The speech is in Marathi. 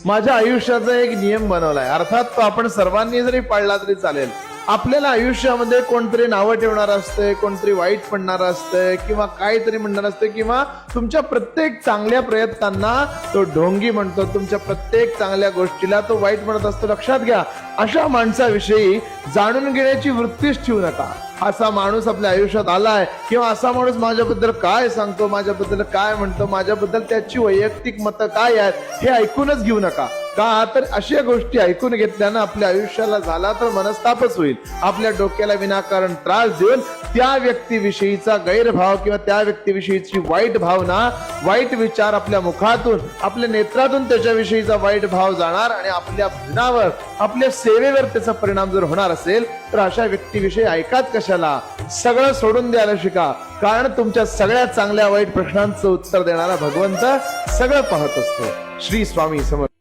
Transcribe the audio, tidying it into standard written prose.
माझ्या आयुष्याचा एक नियम बनवलाय, अर्थात तो आपण सर्वांनी जरी पाळला तरी चालेल. आपल्याला आयुष्यामध्ये कोणतरी नावं ठेवणार असते, कोणतरी वाईट म्हणणार असतंय किंवा काहीतरी म्हणणार असते, किंवा तुमच्या प्रत्येक चांगल्या प्रयत्नांना तो ढोंगी म्हणतो, तुमच्या प्रत्येक चांगल्या गोष्टीला तो वाईट म्हणत असतो. लक्षात घ्या, अशा माणसाविषयी जाणून घेण्याची वृत्तीच ठेवू नका. असा माणूस आपल्या आयुष्यात आलाय किंवा असा माणूस माझ्याबद्दल काय सांगतो, माझ्याबद्दल काय म्हणतो, माझ्याबद्दल त्याची वैयक्तिक मतं काय आहेत हे ऐकूनच घेऊ नका. का तर अशा गोष्टी ऐकून घेतल्यानं आपल्या आयुष्याला झाला तर मनस्तापच होईल. आपल्या डोक्याला विनाकारण त्रास देऊन त्या व्यक्तीविषयीचा गैरभाव किंवा त्या व्यक्तीविषयीची वाईट भावना, वाईट विचार आपल्या मुखातून, आपल्या नेत्रातून त्याच्याविषयीचा वाईट भाव जाणार आणि आपल्या भजनावर, आपल्या सेवेवर त्याचा परिणाम जर होणार असेल तर अशा व्यक्तीविषयी ऐकाच कशाला. सगळं सोडून द्यायला शिका, कारण तुमच्या सगळ्या चांगल्या वाईट प्रश्नांचं उत्तर देणारा भगवंत सगळं पाहत असतो. श्री स्वामी समर्थ.